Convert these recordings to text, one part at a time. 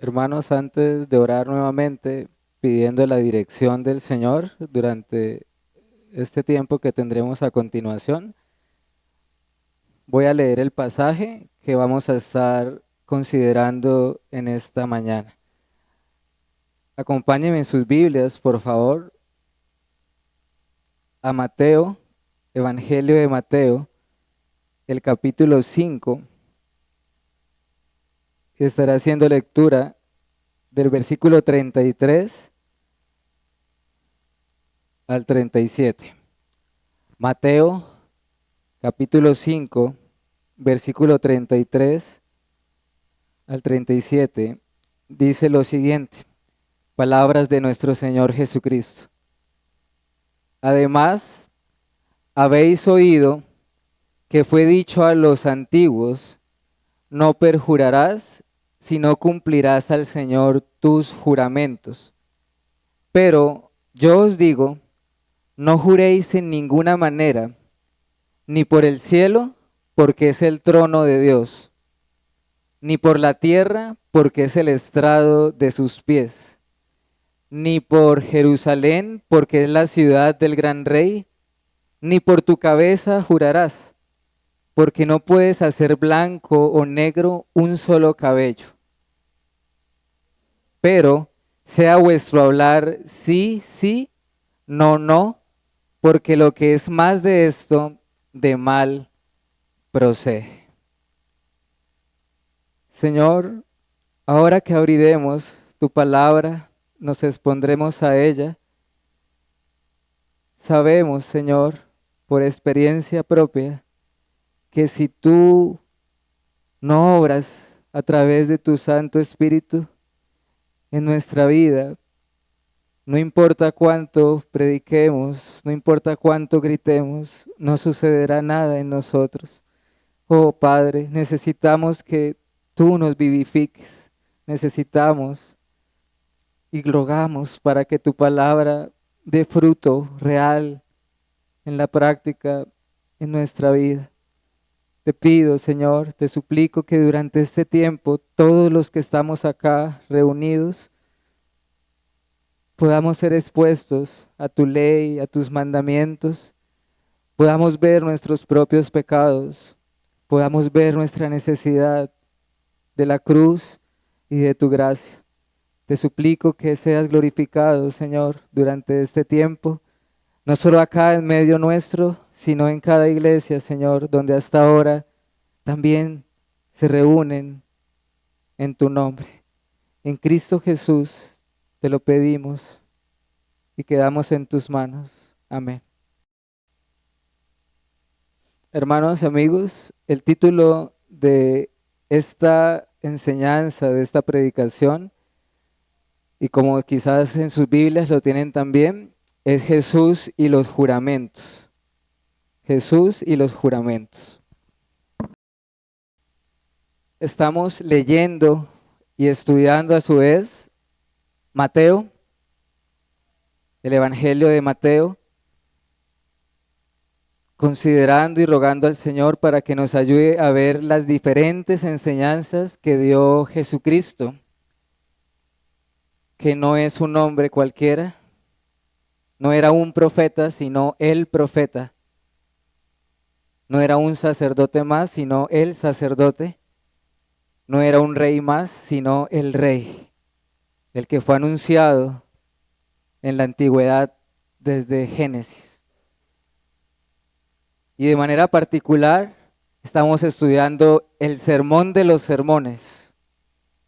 Hermanos, antes de orar nuevamente, pidiendo la dirección del Señor durante este tiempo que tendremos a continuación, voy a leer el pasaje que vamos a estar considerando en esta mañana. Acompáñenme en sus Biblias, por favor, a Mateo, Evangelio de Mateo, el capítulo 5, y estará haciendo lectura del versículo 33 al 37. Mateo capítulo 5, versículo 33 al 37, dice lo siguiente, palabras de nuestro Señor Jesucristo. Además, habéis oído que fue dicho a los antiguos, no perjurarás, sino cumplirás al Señor tus juramentos. Pero yo os digo, no juréis en ninguna manera, ni por el cielo, porque es el trono de Dios, ni por la tierra, porque es el estrado de sus pies, ni por Jerusalén, porque es la ciudad del gran rey, ni por tu cabeza jurarás, porque no puedes hacer blanco o negro un solo cabello. Pero sea vuestro hablar sí, sí, no, no, porque lo que es más de esto, de mal procede. Señor, ahora que abriremos tu palabra, nos expondremos a ella. Sabemos, Señor, por experiencia propia, que si tú no obras a través de tu Santo Espíritu en nuestra vida, no importa cuánto prediquemos, no importa cuánto gritemos, no sucederá nada en nosotros. Oh Padre, necesitamos que tú nos vivifiques, necesitamos y rogamos para que tu palabra dé fruto real en la práctica, en nuestra vida. Te pido, Señor, te suplico que durante este tiempo, todos los que estamos acá reunidos, podamos ser expuestos a tu ley, a tus mandamientos, podamos ver nuestros propios pecados, podamos ver nuestra necesidad de la cruz y de tu gracia. Te suplico que seas glorificado, Señor, durante este tiempo, no solo acá en medio nuestro, sino en cada iglesia, Señor, donde hasta ahora también se reúnen en tu nombre. En Cristo Jesús te lo pedimos y quedamos en tus manos. Amén. Hermanos y amigos, el título de esta enseñanza, de esta predicación, y como quizás en sus Biblias lo tienen también, es Jesús y los juramentos. Jesús y los juramentos. Estamos leyendo y estudiando a su vez Mateo, el Evangelio de Mateo, considerando y rogando al Señor para que nos ayude a ver las diferentes enseñanzas que dio Jesucristo, que no es un hombre cualquiera, no era un profeta, sino el profeta. No era un sacerdote más, sino el sacerdote. No era un rey más, sino el rey, el que fue anunciado en la antigüedad desde Génesis. Y de manera particular estamos estudiando el sermón de los sermones,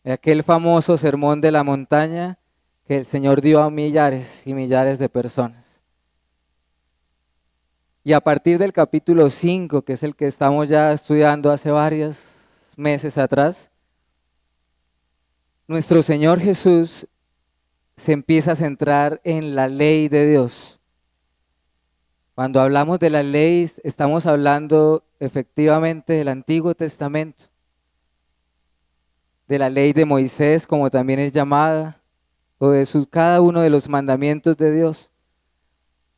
aquel famoso sermón de la montaña que el Señor dio a millares y millares de personas. Y a partir del capítulo 5, que es el que estamos ya estudiando hace varios meses atrás, nuestro Señor Jesús se empieza a centrar en la ley de Dios. Cuando hablamos de la ley, estamos hablando efectivamente del Antiguo Testamento, de la ley de Moisés, como también es llamada, o de cada uno de los mandamientos de Dios,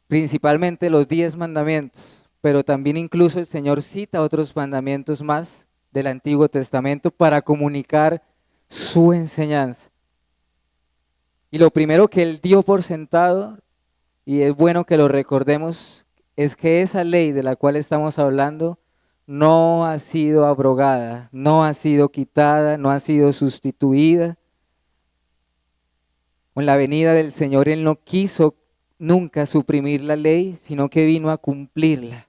principalmente los 10 mandamientos, pero también incluso el Señor cita otros mandamientos más del Antiguo Testamento para comunicar su enseñanza. Y lo primero que Él dio por sentado, y es bueno que lo recordemos, es que esa ley de la cual estamos hablando no ha sido abrogada, no ha sido quitada, no ha sido sustituida. Con la venida del Señor Él no quiso nunca suprimir la ley, sino que vino a cumplirla.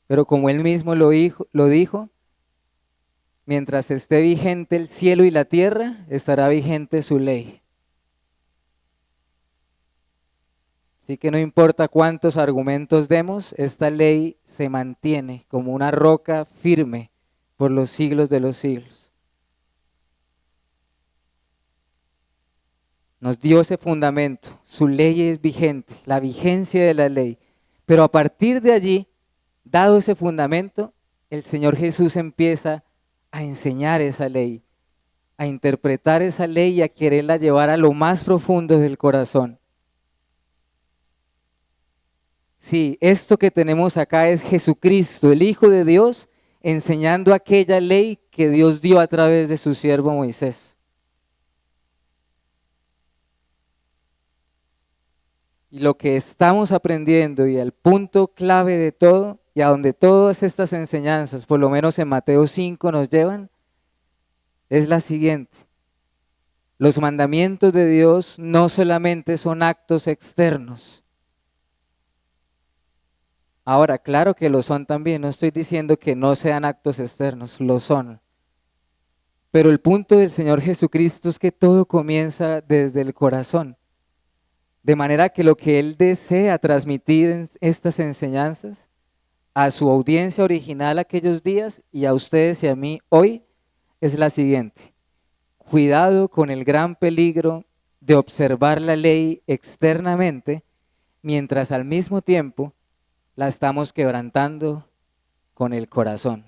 Pero como Él mismo lo dijo, mientras esté vigente el cielo y la tierra, estará vigente su ley. Así que no importa cuántos argumentos demos, esta ley se mantiene como una roca firme por los siglos de los siglos. Nos dio ese fundamento, su ley es vigente, la vigencia de la ley. Pero a partir de allí, dado ese fundamento, el Señor Jesús empieza a enseñar esa ley, a interpretar esa ley y a quererla llevar a lo más profundo del corazón. Sí, esto que tenemos acá es Jesucristo, el Hijo de Dios, enseñando aquella ley que Dios dio a través de su siervo Moisés. Y lo que estamos aprendiendo y el punto clave de todo, y a donde todas estas enseñanzas, por lo menos en Mateo 5, nos llevan, es la siguiente. Los mandamientos de Dios no solamente son actos externos. Ahora, claro que lo son también, no estoy diciendo que no sean actos externos, lo son. Pero el punto del Señor Jesucristo es que todo comienza desde el corazón. De manera que lo que Él desea transmitir en estas enseñanzas a su audiencia original aquellos días y a ustedes y a mí hoy es la siguiente. Cuidado con el gran peligro de observar la ley externamente mientras al mismo tiempo la estamos quebrantando con el corazón.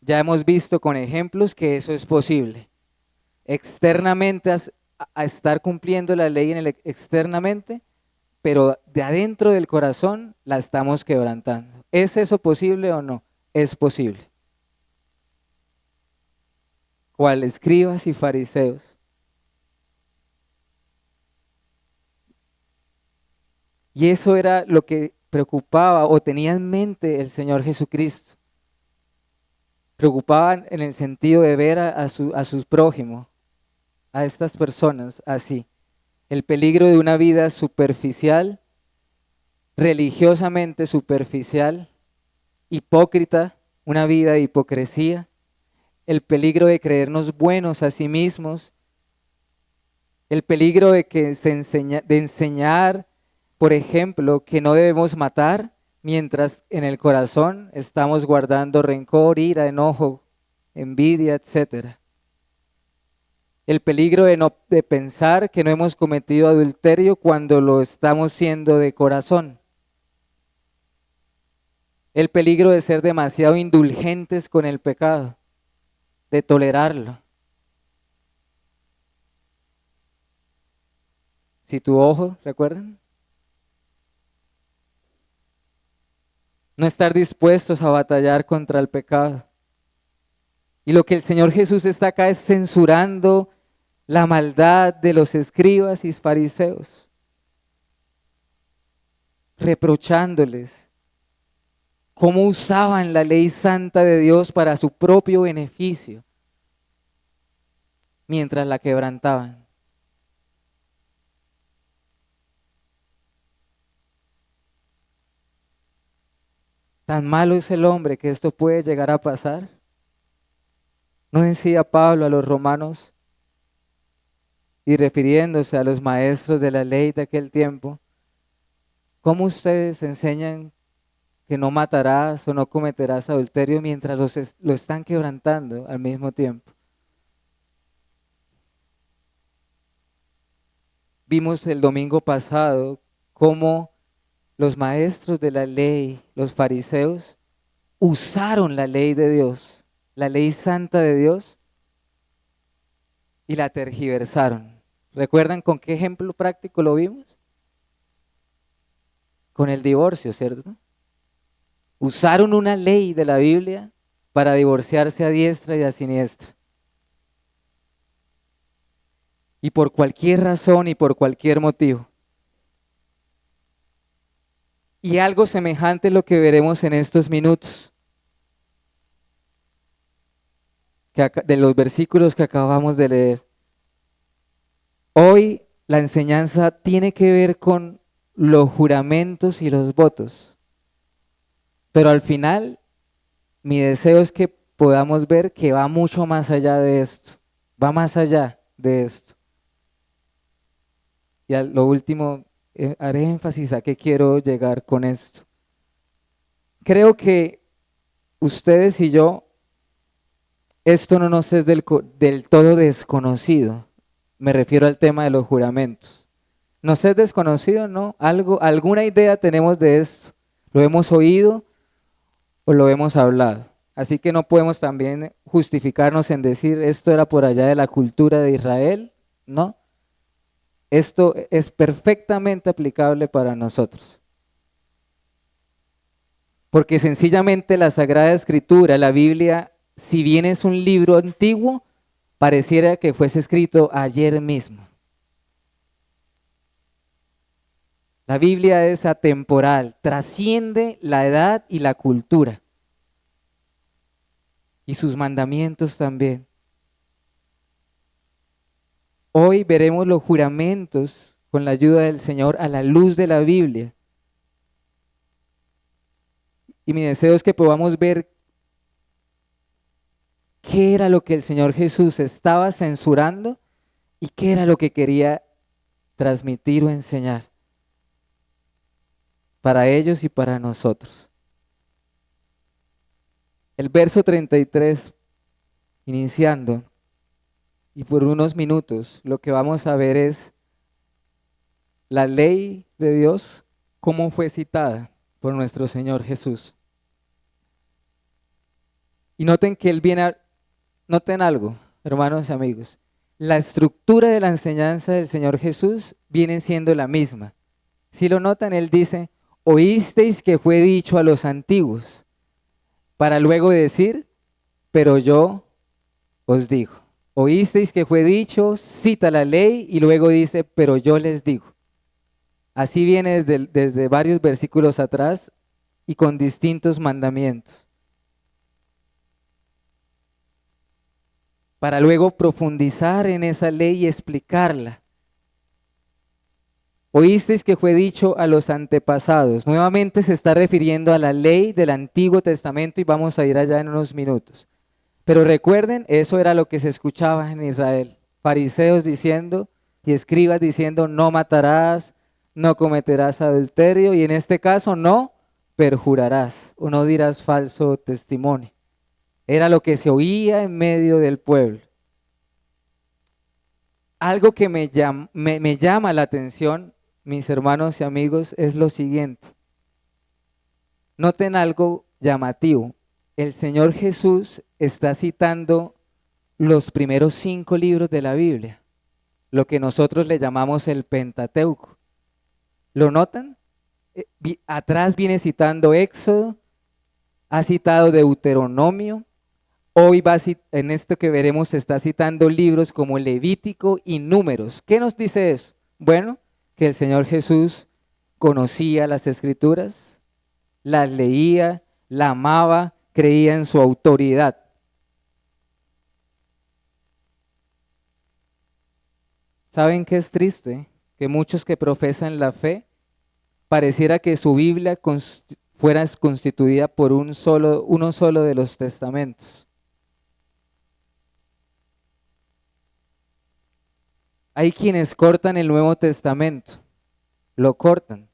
Ya hemos visto con ejemplos que eso es posible. Externamente a estar cumpliendo la ley externamente, pero de adentro del corazón la estamos quebrantando. ¿Es eso posible o no? Es posible. ¿Cuál? Escribas y fariseos. Y eso era lo que preocupaba o tenía en mente el Señor Jesucristo. Preocupaba en el sentido de ver a sus prójimos, a estas personas así. El peligro de una vida superficial, religiosamente superficial, hipócrita, una vida de hipocresía, el peligro de creernos buenos a sí mismos, el peligro de de enseñar, por ejemplo, que no debemos matar, mientras en el corazón estamos guardando rencor, ira, enojo, envidia, etcétera. El peligro de pensar que no hemos cometido adulterio cuando lo estamos siendo de corazón. El peligro de ser demasiado indulgentes con el pecado, de tolerarlo. Si tu ojo, ¿recuerdan? No estar dispuestos a batallar contra el pecado. Y lo que el Señor Jesús está acá es censurando la maldad de los escribas y fariseos, reprochándoles cómo usaban la ley santa de Dios para su propio beneficio, mientras la quebrantaban. Tan malo es el hombre que esto puede llegar a pasar. ¿No decía Pablo a los romanos, y refiriéndose a los maestros de la ley de aquel tiempo, cómo ustedes enseñan que no matarás o no cometerás adulterio mientras lo están quebrantando al mismo tiempo? Vimos el domingo pasado cómo los maestros de la ley, los fariseos, usaron la ley de Dios, la ley santa de Dios, y la tergiversaron. ¿Recuerdan con qué ejemplo práctico lo vimos? Con el divorcio, ¿cierto? Usaron una ley de la Biblia para divorciarse a diestra y a siniestra. y por cualquier razón y por cualquier motivo. Y algo semejante es lo que veremos en estos minutos, de los versículos que acabamos de leer. Hoy la enseñanza tiene que ver con los juramentos y los votos, pero al final mi deseo es que podamos ver que va mucho más allá de esto, va más allá de esto. Y a lo último, haré énfasis a qué quiero llegar con esto. Creo que ustedes y yo, esto no nos es del todo desconocido. Me refiero al tema de los juramentos. ¿Nos es desconocido? ¿No? Alguna idea tenemos de esto. ¿Lo hemos oído o lo hemos hablado? Así que no podemos también justificarnos en decir esto era por allá de la cultura de Israel, ¿no? Esto es perfectamente aplicable para nosotros. Porque sencillamente la Sagrada Escritura, la Biblia, si bien es un libro antiguo, pareciera que fuese escrito ayer mismo. La Biblia es atemporal, trasciende la edad y la cultura. Y sus mandamientos también. Hoy veremos los juramentos con la ayuda del Señor a la luz de la Biblia. Y mi deseo es que podamos ver qué era lo que el Señor Jesús estaba censurando y qué era lo que quería transmitir o enseñar para ellos y para nosotros. El verso 33, iniciando, y por unos minutos lo que vamos a ver es la ley de Dios, cómo fue citada por nuestro Señor Jesús. Y noten que Él viene, noten algo, hermanos y amigos, la estructura de la enseñanza del Señor Jesús viene siendo la misma. Si lo notan, Él dice, oísteis que fue dicho a los antiguos, para luego decir, pero yo os digo. Oísteis que fue dicho, cita la ley y luego dice, pero yo les digo. Así viene desde varios versículos atrás y con distintos mandamientos. Para luego profundizar en esa ley y explicarla. Oísteis que fue dicho a los antepasados. Nuevamente se está refiriendo a la ley del Antiguo Testamento y vamos a ir allá en unos minutos. Pero recuerden, eso era lo que se escuchaba en Israel. Fariseos diciendo y escribas diciendo, no matarás, no cometerás adulterio y en este caso no perjurarás o no dirás falso testimonio. Era lo que se oía en medio del pueblo. Algo que me llama la atención, mis hermanos y amigos, es lo siguiente. Noten algo llamativo. El Señor Jesús está citando los primeros 5 libros de la Biblia, lo que nosotros le llamamos el Pentateuco. ¿Lo notan? Atrás viene citando Éxodo, ha citado Deuteronomio, hoy en esto que veremos está citando libros como Levítico y Números. ¿Qué nos dice eso? Bueno, que el Señor Jesús conocía las Escrituras, las leía, la amaba, creía en su autoridad. ¿Saben qué es triste? Que muchos que profesan la fe, pareciera que su Biblia fuera constituida por uno solo de los testamentos. Hay quienes cortan el Nuevo Testamento, lo cortan,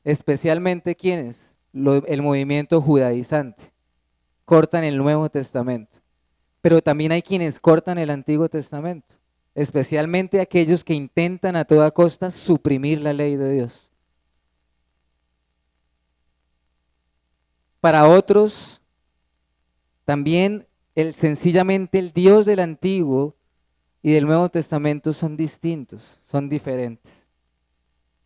especialmente quienes, el movimiento judaizante, cortan el Nuevo Testamento. Pero también hay quienes cortan el Antiguo Testamento, especialmente aquellos que intentan a toda costa suprimir la ley de Dios. Para otros, también sencillamente el Dios del Antiguo y del Nuevo Testamento son distintos, son diferentes.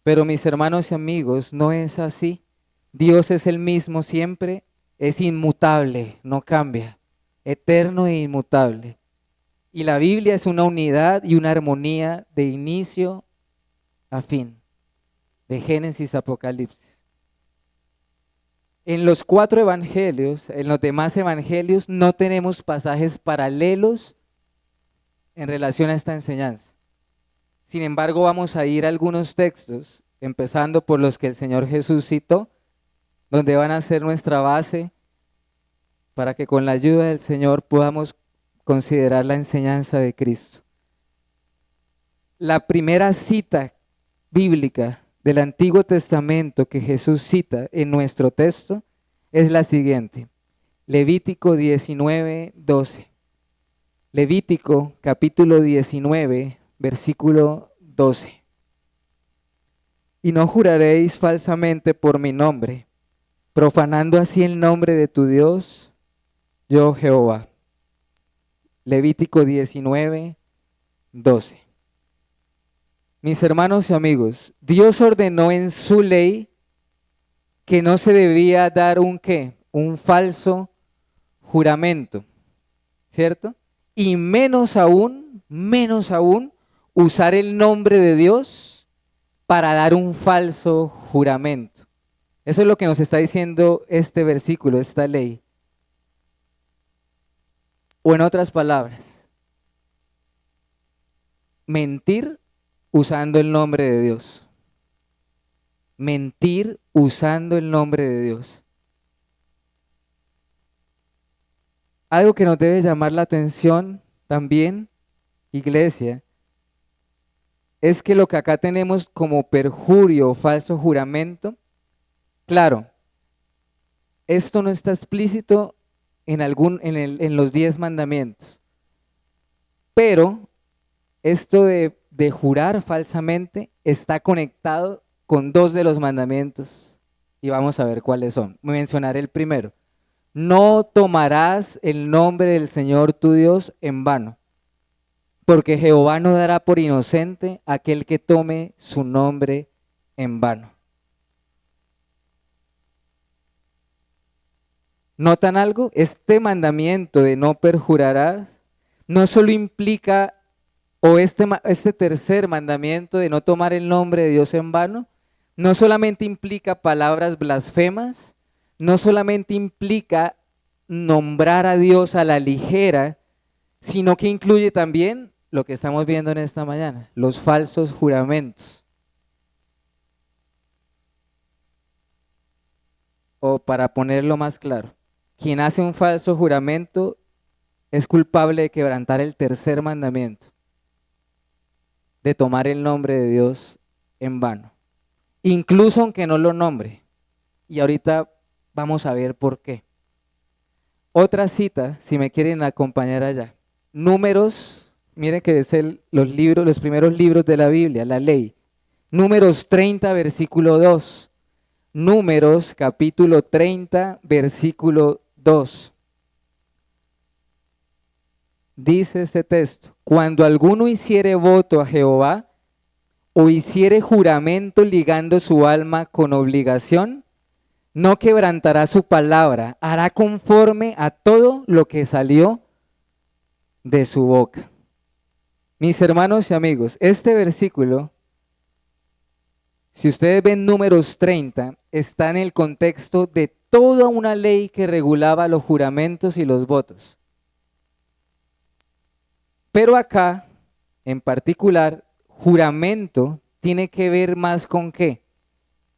Pero mis hermanos y amigos, no es así. Dios es el mismo siempre, es inmutable, no cambia, eterno e inmutable. Y la Biblia es una unidad y una armonía de inicio a fin, de Génesis a Apocalipsis. En los 4 evangelios, en los demás evangelios, no tenemos pasajes paralelos en relación a esta enseñanza. Sin embargo, vamos a ir a algunos textos, empezando por los que el Señor Jesús citó, donde van a ser nuestra base para que con la ayuda del Señor podamos considerar la enseñanza de Cristo. La primera cita bíblica del Antiguo Testamento que Jesús cita en nuestro texto es la siguiente: Levítico 19:12. Levítico capítulo 19, versículo 12. Y no juraréis falsamente por mi nombre, profanando así el nombre de tu Dios, yo Jehová. Levítico 19:12. Mis hermanos y amigos, Dios ordenó en su ley que no se debía dar un ¿qué? Un falso juramento, ¿cierto? Y menos aún, usar el nombre de Dios para dar un falso juramento. Eso es lo que nos está diciendo este versículo, esta ley. O en otras palabras, mentir usando el nombre de Dios. Mentir usando el nombre de Dios. Algo que nos debe llamar la atención también, iglesia, es que lo que acá tenemos como perjurio o falso juramento, claro, esto no está explícito en los 10 mandamientos, pero esto de jurar falsamente está conectado con 2 de los mandamientos y vamos a ver cuáles son. Mencionaré el primero. No tomarás el nombre del Señor tu Dios en vano, porque Jehová no dará por inocente a aquel que tome su nombre en vano. ¿Notan algo? Este mandamiento de no perjurarás no solo implica, o este tercer mandamiento de no tomar el nombre de Dios en vano, no solamente implica palabras blasfemas, no solamente implica nombrar a Dios a la ligera, sino que incluye también lo que estamos viendo en esta mañana, los falsos juramentos. O para ponerlo más claro, quien hace un falso juramento es culpable de quebrantar el tercer mandamiento, de tomar el nombre de Dios en vano, incluso aunque no lo nombre. Y ahorita vamos a ver por qué. Otra cita, si me quieren acompañar allá. Números, miren que es los primeros libros de la Biblia, la ley. Números 30, versículo 2. Números capítulo 30, versículo 2. Dice este texto: cuando alguno hiciere voto a Jehová o hiciere juramento ligando su alma con obligación, no quebrantará su palabra, hará conforme a todo lo que salió de su boca. Mis hermanos y amigos, este versículo, si ustedes ven Números 30, está en el contexto de toda una ley que regulaba los juramentos y los votos. Pero acá, en particular, juramento tiene que ver más con ¿qué?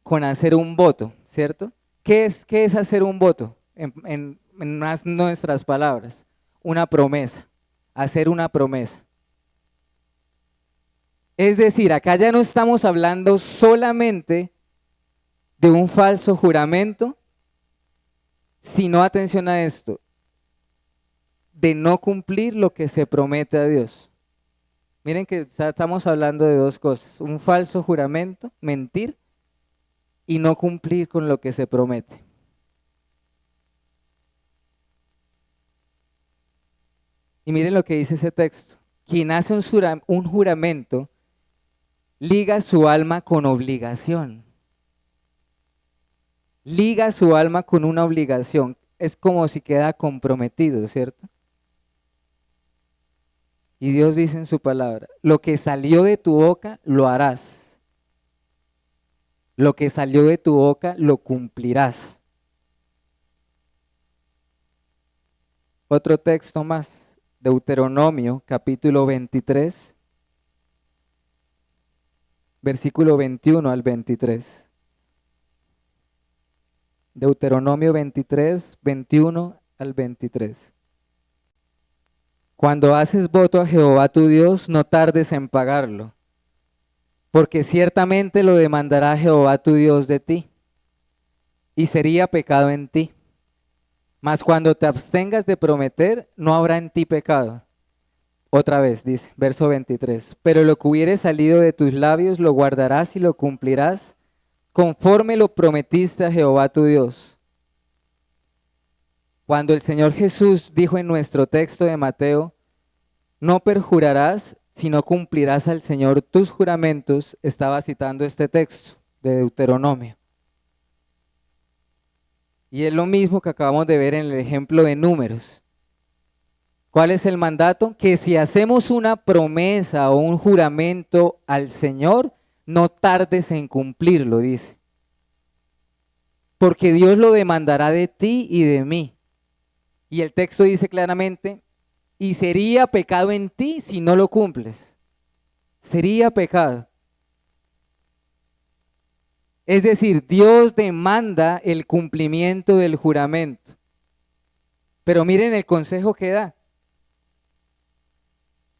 Con hacer un voto, ¿cierto? ¿Qué es hacer un voto? En más nuestras palabras, una promesa, hacer una promesa. Es decir, acá ya no estamos hablando solamente de un falso juramento, sino, atención a esto, de no cumplir lo que se promete a Dios. Miren que estamos hablando de 2 cosas, un falso juramento, mentir, y no cumplir con lo que se promete. Y miren lo que dice ese texto: quien hace un juramento liga su alma con obligación. Liga su alma con una obligación. Es como si queda comprometido, ¿cierto? Y Dios dice en su palabra, lo que salió de tu boca lo harás. Lo que salió de tu boca lo cumplirás. Otro texto más, Deuteronomio capítulo 23, versículo 21 al 23. Deuteronomio 23, 21 al 23. Cuando haces voto a Jehová tu Dios, no tardes en pagarlo, porque ciertamente lo demandará Jehová tu Dios de ti, y sería pecado en ti. Mas cuando te abstengas de prometer, no habrá en ti pecado. Otra vez dice, verso 23, pero lo que hubiere salido de tus labios lo guardarás y lo cumplirás, conforme lo prometiste a Jehová tu Dios. Cuando el Señor Jesús dijo en nuestro texto de Mateo, no perjurarás, sino cumplirás al Señor tus juramentos, estaba citando este texto de Deuteronomio. Y es lo mismo que acabamos de ver en el ejemplo de Números. ¿Cuál es el mandato? Que si hacemos una promesa o un juramento al Señor, no tardes en cumplirlo, dice. Porque Dios lo demandará de ti y de mí. Y el texto dice claramente, y sería pecado en ti si no lo cumples. Sería pecado. Es decir, Dios demanda el cumplimiento del juramento. Pero miren el consejo que da.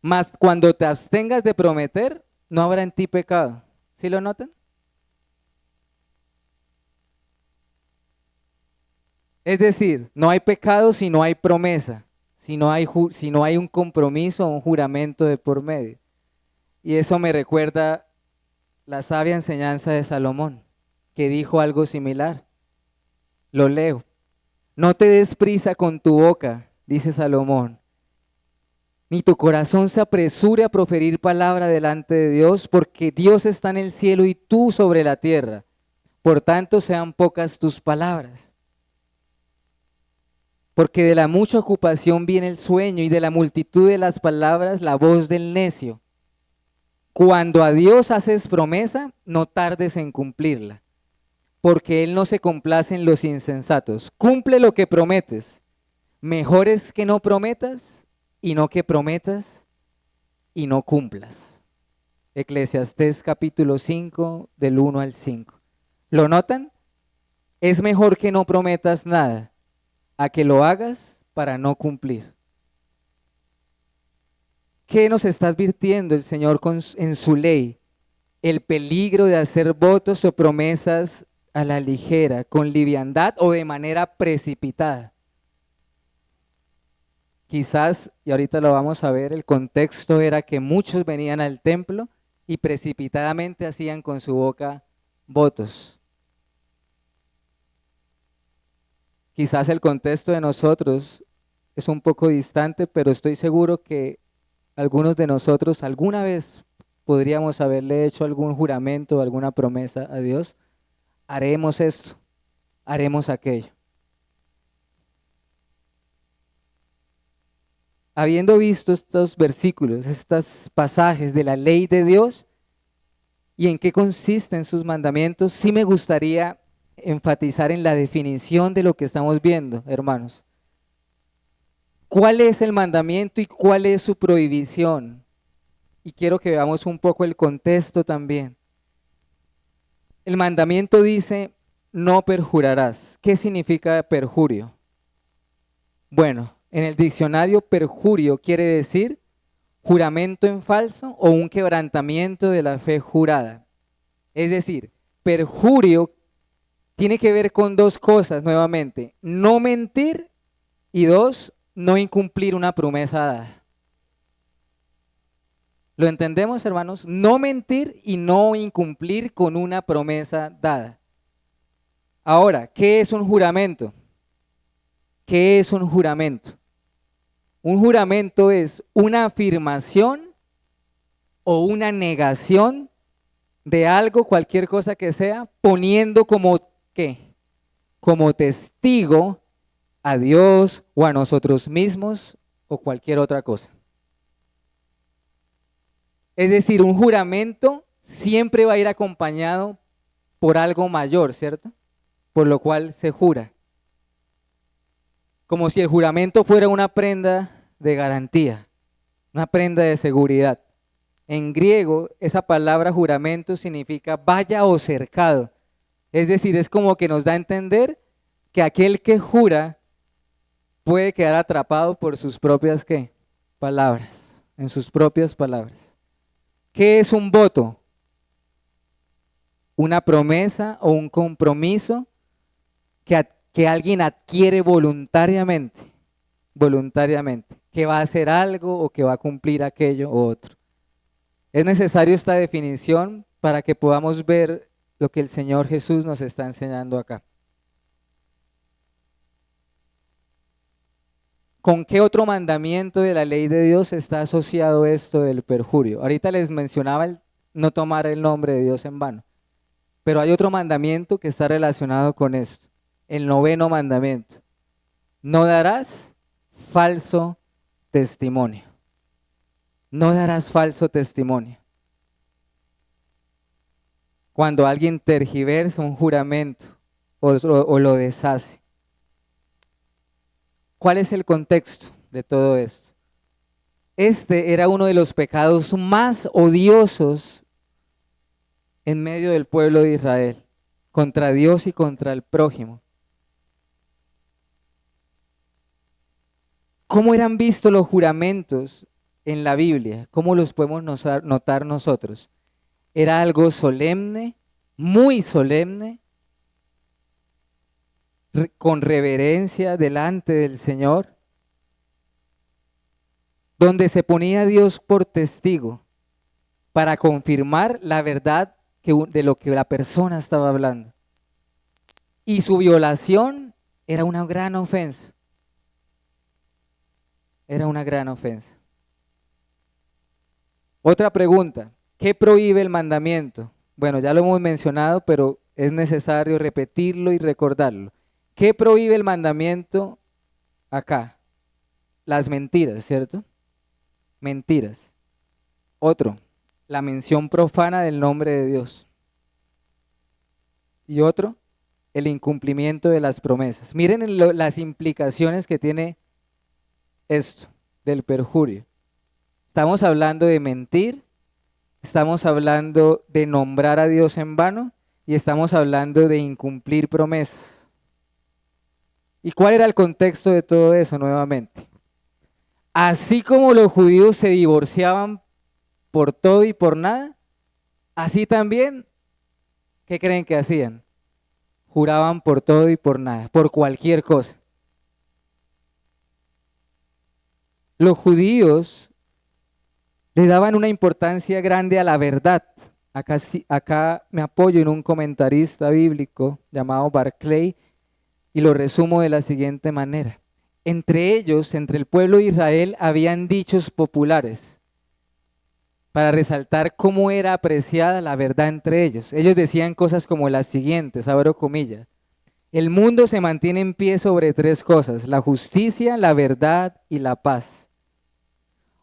Mas cuando te abstengas de prometer, no habrá en ti pecado. ¿Sí lo notan? Es decir, no hay pecado si no hay promesa, si no hay un compromiso o un juramento de por medio. Y eso me recuerda la sabia enseñanza de Salomón, que dijo algo similar. Lo leo. No te des prisa con tu boca, dice Salomón, ni tu corazón se apresure a proferir palabra delante de Dios, porque Dios está en el cielo y tú sobre la tierra. Por tanto, sean pocas tus palabras. Porque de la mucha ocupación viene el sueño y de la multitud de las palabras la voz del necio. Cuando a Dios haces promesa, no tardes en cumplirla, porque Él no se complace en los insensatos. Cumple lo que prometes. Mejor es que no prometas y no que prometas y no cumplas. Eclesiastés capítulo 5 del 1 al 5. ¿Lo notan? Es mejor que no prometas nada a que lo hagas para no cumplir. ¿Qué nos está advirtiendo el Señor en su ley? El peligro de hacer votos o promesas a la ligera, con liviandad o de manera precipitada. Quizás, y ahorita lo vamos a ver, el contexto era que muchos venían al templo y precipitadamente hacían con su boca votos. Quizás el contexto de nosotros es un poco distante, pero estoy seguro que algunos de nosotros alguna vez podríamos haberle hecho algún juramento o alguna promesa a Dios. Haremos esto, haremos aquello. Habiendo visto estos versículos, estos pasajes de la ley de Dios y en qué consisten sus mandamientos, sí me gustaría enfatizar en la definición de lo que estamos viendo, hermanos. ¿Cuál es el mandamiento y cuál es su prohibición? Y quiero que veamos un poco el contexto también. El mandamiento dice, no perjurarás. ¿Qué significa perjurio? Bueno, en el diccionario perjurio quiere decir juramento en falso o un quebrantamiento de la fe jurada. Es decir, perjurio tiene que ver con dos cosas nuevamente, no mentir y dos, no incumplir una promesa dada. ¿Lo entendemos, hermanos? No mentir y no incumplir con una promesa dada. Ahora, ¿qué es un juramento? ¿Qué es un juramento? Un juramento es una afirmación o una negación de algo, cualquier cosa que sea, poniendo como ¿qué? Como testigo a Dios o a nosotros mismos o cualquier otra cosa. Es decir, un juramento siempre va a ir acompañado por algo mayor, ¿cierto? Por lo cual se jura. Como si el juramento fuera una prenda de garantía, una prenda de seguridad. En griego, esa palabra juramento significa valla o cercado. Es decir, es como que nos da a entender que aquel que jura puede quedar atrapado por sus propias ¿qué? Palabras, en sus propias palabras. ¿Qué es un voto? Una promesa o un compromiso que alguien adquiere voluntariamente, que va a hacer algo o que va a cumplir aquello u otro. Es necesario esta definición para que podamos ver lo que el Señor Jesús nos está enseñando acá. ¿Con qué otro mandamiento de la ley de Dios está asociado esto del perjurio? Ahorita les mencionaba el no tomar el nombre de Dios en vano, pero hay otro mandamiento que está relacionado con esto, el noveno mandamiento. No darás falso testimonio. No darás falso testimonio. Cuando alguien tergiversa un juramento o lo deshace. ¿Cuál es el contexto de todo esto? Este era uno de los pecados más odiosos en medio del pueblo de Israel, contra Dios y contra el prójimo. ¿Cómo eran vistos los juramentos en la Biblia? ¿Cómo los podemos notar nosotros? Era algo solemne, muy solemne, con reverencia delante del Señor, donde se ponía a Dios por testigo para confirmar la verdad de lo que la persona estaba hablando. Y su violación era una gran ofensa. Era una gran ofensa. Otra pregunta, ¿qué prohíbe el mandamiento? Bueno, ya lo hemos mencionado, pero es necesario repetirlo y recordarlo. ¿Qué prohíbe el mandamiento acá? Las mentiras, ¿cierto? Mentiras. Otro, la mención profana del nombre de Dios. Y otro, el incumplimiento de las promesas. Miren las implicaciones que tiene esto del perjurio. Estamos hablando de mentir, estamos hablando de nombrar a Dios en vano y estamos hablando de incumplir promesas. ¿Y cuál era el contexto de todo eso nuevamente? Así como los judíos se divorciaban por todo y por nada, así también, ¿qué creen que hacían? Juraban por todo y por nada, por cualquier cosa. Los judíos le daban una importancia grande a la verdad. Acá me apoyo en un comentarista bíblico llamado Barclay y lo resumo de la siguiente manera. Entre ellos, entre el pueblo de Israel, habían dichos populares para resaltar cómo era apreciada la verdad entre ellos. Ellos decían cosas como las siguientes, abro comillas. El mundo se mantiene en pie sobre tres cosas, la justicia, la verdad y la paz.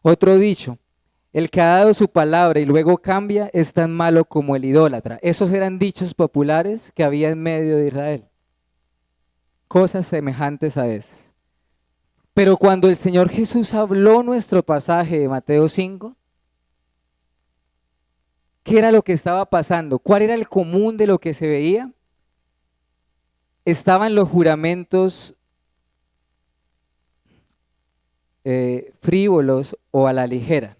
Otro dicho, el que ha dado su palabra y luego cambia es tan malo como el idólatra. Esos eran dichos populares que había en medio de Israel. Cosas semejantes a esas. Pero cuando el Señor Jesús habló nuestro pasaje de Mateo 5, ¿qué era lo que estaba pasando? ¿Cuál era el común de lo que se veía? Estaban los juramentos frívolos o a la ligera.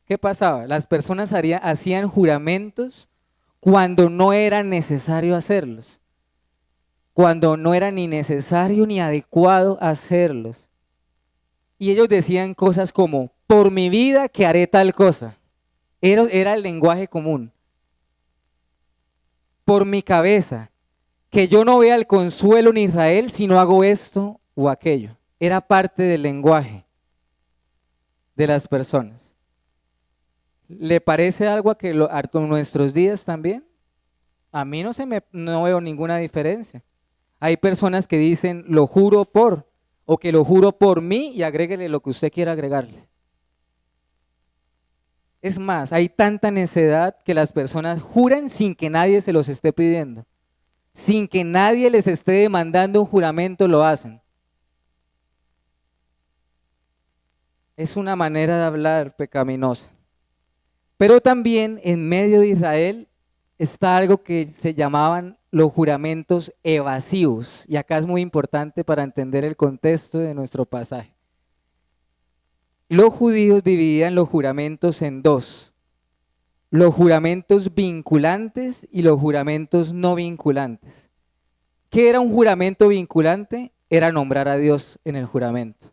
¿Qué pasaba? Las personas hacían juramentos cuando no era necesario hacerlos, cuando no era ni necesario ni adecuado hacerlos. Y ellos decían cosas como, por mi vida que haré tal cosa. Era el lenguaje común. Por mi cabeza, que yo no vea el consuelo en Israel si no hago esto o aquello. Era parte del lenguaje de las personas. ¿Le parece algo a nuestros días también? A mí no veo ninguna diferencia. Hay personas que dicen lo juro por, o que lo juro por mí y agréguele lo que usted quiera agregarle. Es más, hay tanta necedad que las personas juran sin que nadie se los esté pidiendo. Sin que nadie les esté demandando un juramento, lo hacen. Es una manera de hablar pecaminosa. Pero también en medio de Israel está algo que se llamaban los juramentos evasivos. Y acá es muy importante para entender el contexto de nuestro pasaje. Los judíos dividían los juramentos en dos: los juramentos vinculantes y los juramentos no vinculantes. ¿Qué era un juramento vinculante? Era nombrar a Dios en el juramento.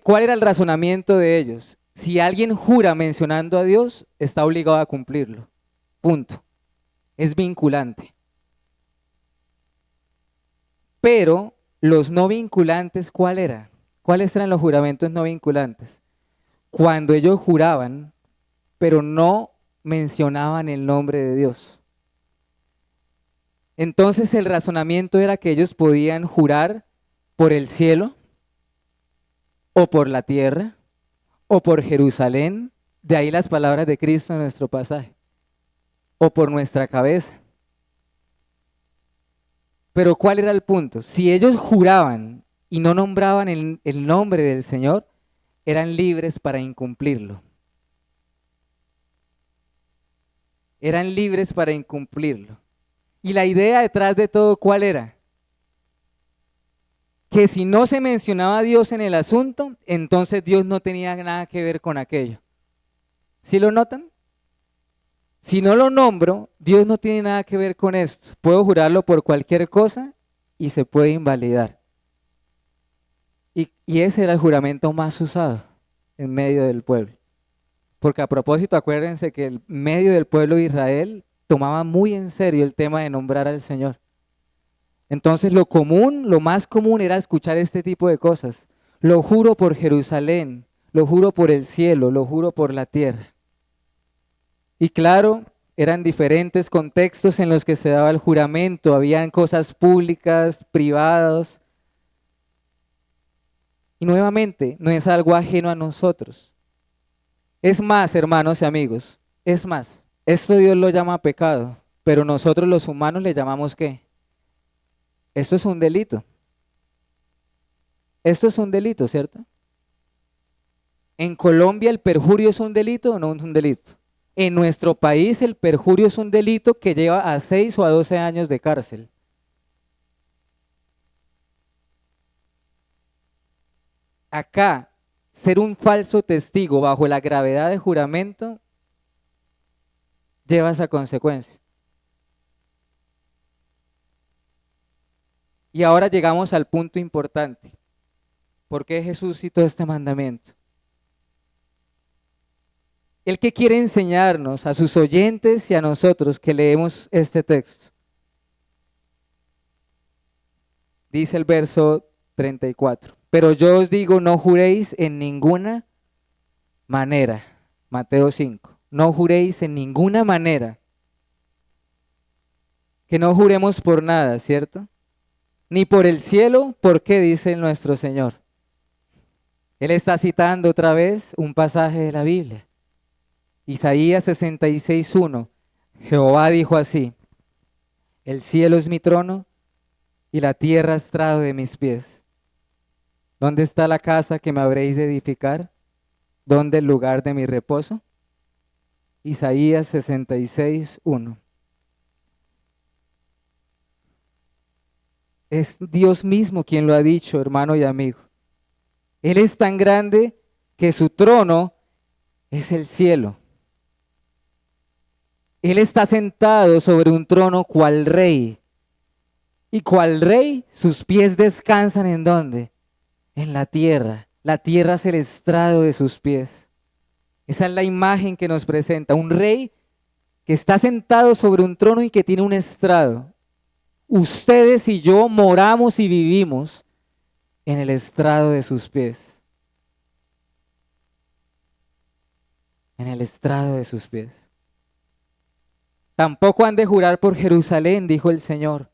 ¿Cuál era el razonamiento de ellos? Si alguien jura mencionando a Dios, está obligado a cumplirlo. Punto. Es vinculante. Pero los no vinculantes, ¿cuál era? ¿Cuáles eran los juramentos no vinculantes? Cuando ellos juraban, pero no mencionaban el nombre de Dios. Entonces el razonamiento era que ellos podían jurar por el cielo, o por la tierra, o por Jerusalén, de ahí las palabras de Cristo en nuestro pasaje, o por nuestra cabeza. Pero ¿cuál era el punto? Si ellos juraban y no nombraban el nombre del Señor, eran libres para incumplirlo. Eran libres para incumplirlo. Y la idea detrás de todo, ¿cuál era? Que si no se mencionaba a Dios en el asunto, entonces Dios no tenía nada que ver con aquello. ¿Sí lo notan? Si no lo nombro, Dios no tiene nada que ver con esto. Puedo jurarlo por cualquier cosa y se puede invalidar. Y ese era el juramento más usado en medio del pueblo. Porque a propósito, acuérdense que el medio del pueblo de Israel tomaba muy en serio el tema de nombrar al Señor. Entonces lo más común era escuchar este tipo de cosas. Lo juro por Jerusalén, lo juro por el cielo, lo juro por la tierra. Y claro, eran diferentes contextos en los que se daba el juramento. Habían cosas públicas, privadas. Y nuevamente, no es algo ajeno a nosotros. Es más, hermanos y amigos, es más, esto Dios lo llama pecado, pero nosotros los humanos le llamamos ¿qué? Esto es un delito. Esto es un delito, ¿cierto? ¿En Colombia el perjurio es un delito o no es un delito? En nuestro país el perjurio es un delito que lleva a 6 o a 12 años de cárcel. Acá, ser un falso testigo bajo la gravedad del juramento lleva esa consecuencia. Y ahora llegamos al punto importante. ¿Por qué Jesús citó este mandamiento? Él que quiere enseñarnos a sus oyentes y a nosotros que leemos este texto. Dice el verso 34. Pero yo os digo, no juréis en ninguna manera. Mateo 5. No juréis en ninguna manera. Que no juremos por nada, ¿cierto? Ni por el cielo, ¿por qué? Dice nuestro Señor. Él está citando otra vez un pasaje de la Biblia. Isaías 66:1. Jehová dijo así: el cielo es mi trono y la tierra estrado de mis pies. ¿Dónde está la casa que me habréis de edificar? ¿Dónde el lugar de mi reposo? Isaías 66:1. Es Dios mismo quien lo ha dicho, hermano y amigo. Él es tan grande que su trono es el cielo. Él está sentado sobre un trono cual rey. Y cual rey, sus pies descansan ¿en dónde? En la tierra. La tierra es el estrado de sus pies. Esa es la imagen que nos presenta. Un rey que está sentado sobre un trono y que tiene un estrado. Ustedes y yo moramos y vivimos en el estrado de sus pies. En el estrado de sus pies. Tampoco han de jurar por Jerusalén, dijo el Señor.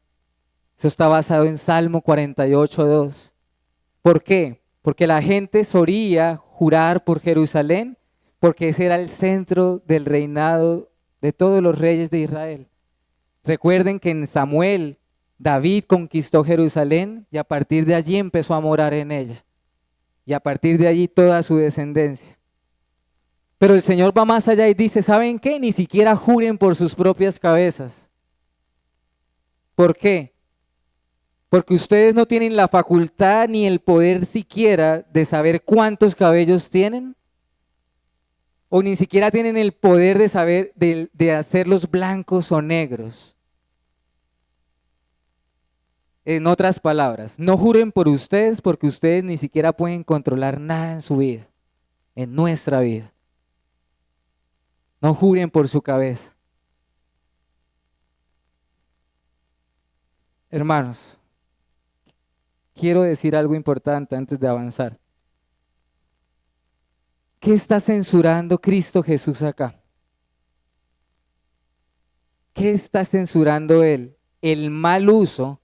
Eso está basado en Salmo 48:2. ¿Por qué? Porque la gente solía jurar por Jerusalén, porque ese era el centro del reinado de todos los reyes de Israel. Recuerden que en Samuel, David conquistó Jerusalén y a partir de allí empezó a morar en ella. Y a partir de allí toda su descendencia. Pero el Señor va más allá y dice, ¿saben qué? Ni siquiera juren por sus propias cabezas. ¿Por qué? Porque ustedes no tienen la facultad ni el poder siquiera de saber cuántos cabellos tienen. O ni siquiera tienen el poder de saber, de hacerlos blancos o negros. En otras palabras, no juren por ustedes porque ustedes ni siquiera pueden controlar nada en su vida, en nuestra vida. No juren por su cabeza. Hermanos, quiero decir algo importante antes de avanzar. ¿Qué está censurando Cristo Jesús acá? ¿Qué está censurando Él? El mal uso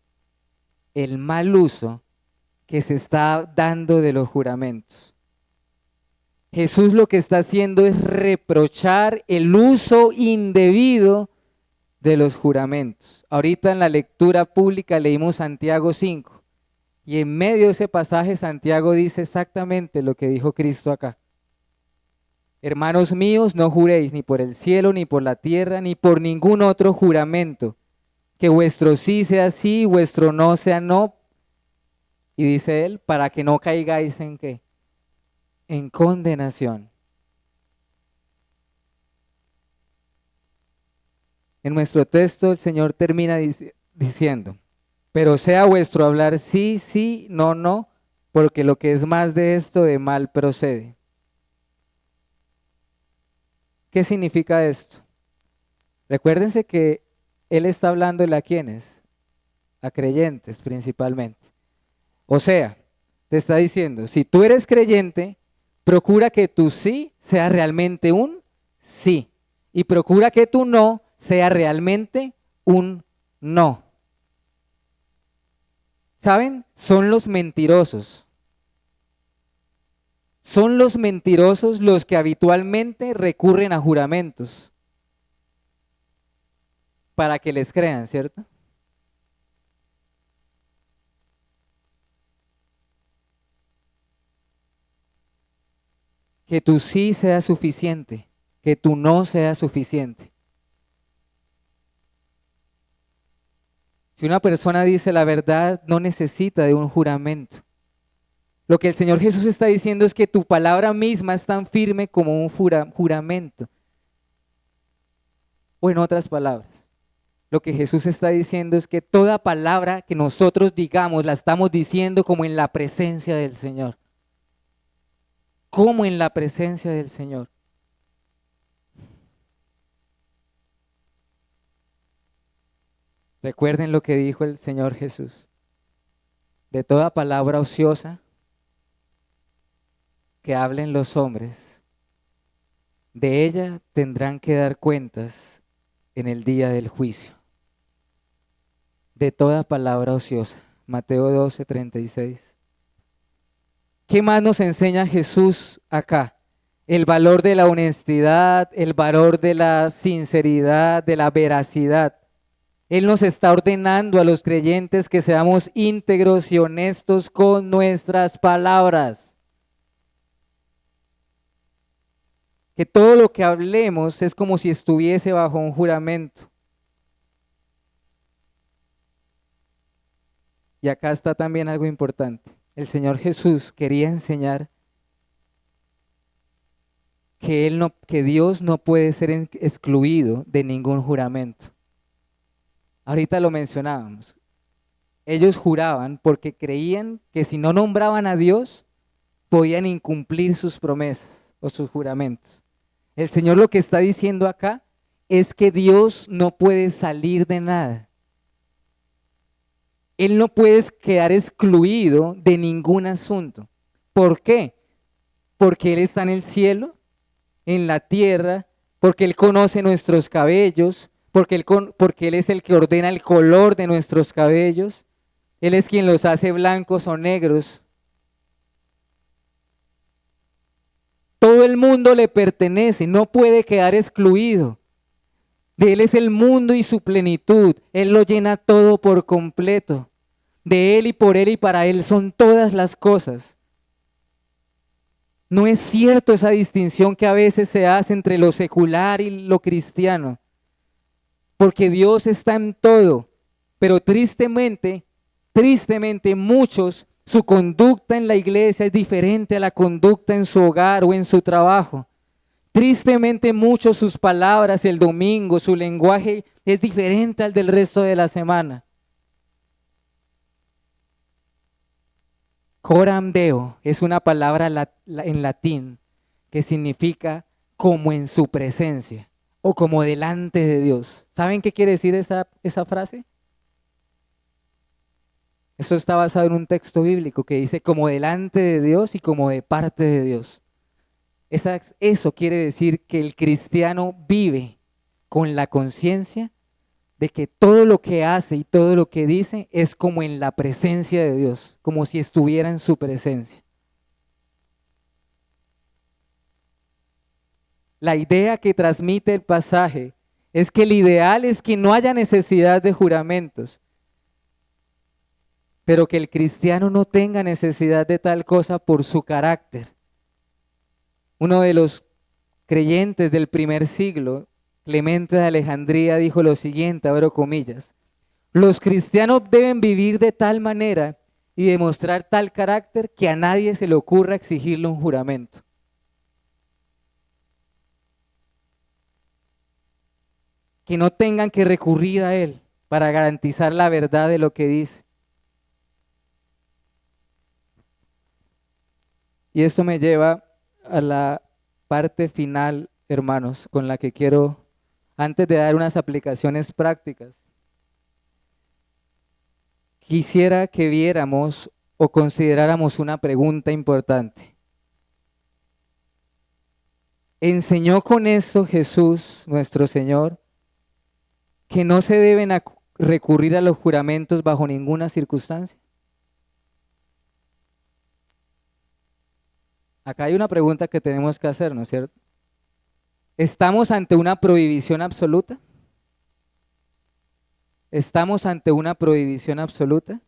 que se está dando de los juramentos. Jesús lo que está haciendo es reprochar el uso indebido de los juramentos. Ahorita en la lectura pública leímos Santiago 5 y en medio de ese pasaje Santiago dice exactamente lo que dijo Cristo acá. Hermanos míos, no juréis ni por el cielo, ni por la tierra, ni por ningún otro juramento, que vuestro sí sea sí, vuestro no sea no. Y dice él, para que no caigáis en ¿qué? En condenación. En nuestro texto el Señor termina diciendo, pero sea vuestro hablar sí, sí, no, no, porque lo que es más de esto de mal procede. ¿Qué significa esto? Recuérdense que Él está hablándole a quienes, a creyentes principalmente. O sea, te está diciendo, si tú eres creyente, procura que tu sí sea realmente un sí. Y procura que tu no sea realmente un no. ¿Saben? Son los mentirosos. Son los mentirosos los que habitualmente recurren a juramentos para que les crean, ¿cierto? Que tu sí sea suficiente, que tu no sea suficiente. Si una persona dice la verdad, no necesita de un juramento. Lo que el Señor Jesús está diciendo es que tu palabra misma es tan firme como un juramento. O en otras palabras, lo que Jesús está diciendo es que toda palabra que nosotros digamos la estamos diciendo como en la presencia del Señor. Como en la presencia del Señor. Recuerden lo que dijo el Señor Jesús. De toda palabra ociosa que hablen los hombres, de ella tendrán que dar cuentas en el día del juicio. De toda palabra ociosa. Mateo 12:36. ¿Qué más nos enseña Jesús acá? El valor de la honestidad, el valor de la sinceridad, de la veracidad. Él nos está ordenando a los creyentes que seamos íntegros y honestos con nuestras palabras. Que todo lo que hablemos es como si estuviese bajo un juramento. Y acá está también algo importante. El Señor Jesús quería enseñar que Dios no puede ser excluido de ningún juramento. Ahorita lo mencionábamos. Ellos juraban porque creían que si no nombraban a Dios, podían incumplir sus promesas o sus juramentos. El Señor lo que está diciendo acá es que Dios no puede salir de nada. Él no puede quedar excluido de ningún asunto. ¿Por qué? Porque Él está en el cielo, en la tierra, porque Él conoce nuestros cabellos, porque Él es el que ordena el color de nuestros cabellos. Él es quien los hace blancos o negros. Todo el mundo le pertenece, no puede quedar excluido. De Él es el mundo y su plenitud. Él lo llena todo por completo. De Él y por Él y para Él son todas las cosas. No es cierto esa distinción que a veces se hace entre lo secular y lo cristiano. Porque Dios está en todo. Pero tristemente muchos, su conducta en la iglesia es diferente a la conducta en su hogar o en su trabajo. Tristemente muchos, sus palabras el domingo, su lenguaje es diferente al del resto de la semana. Coram Deo es una palabra en latín que significa como en su presencia o como delante de Dios. ¿Saben qué quiere decir esa frase? Eso está basado en un texto bíblico que dice como delante de Dios y como de parte de Dios. Eso quiere decir que el cristiano vive con la conciencia de que todo lo que hace y todo lo que dice es como en la presencia de Dios, como si estuviera en su presencia. La idea que transmite el pasaje es que el ideal es que no haya necesidad de juramentos, pero que el cristiano no tenga necesidad de tal cosa por su carácter. Uno de los creyentes del primer siglo, Clemente de Alejandría, dijo lo siguiente, abro comillas: los cristianos deben vivir de tal manera y demostrar tal carácter que a nadie se le ocurra exigirle un juramento. Que no tengan que recurrir a él para garantizar la verdad de lo que dice. Y esto me lleva a la parte final, hermanos, con la que quiero, antes de dar unas aplicaciones prácticas, quisiera que viéramos o consideráramos una pregunta importante. ¿Enseñó con eso Jesús, nuestro Señor, que no se deben recurrir a los juramentos bajo ninguna circunstancia? Acá hay una pregunta que tenemos que hacer, ¿no es cierto? ¿Estamos ante una prohibición absoluta? ¿Estamos ante una prohibición absoluta?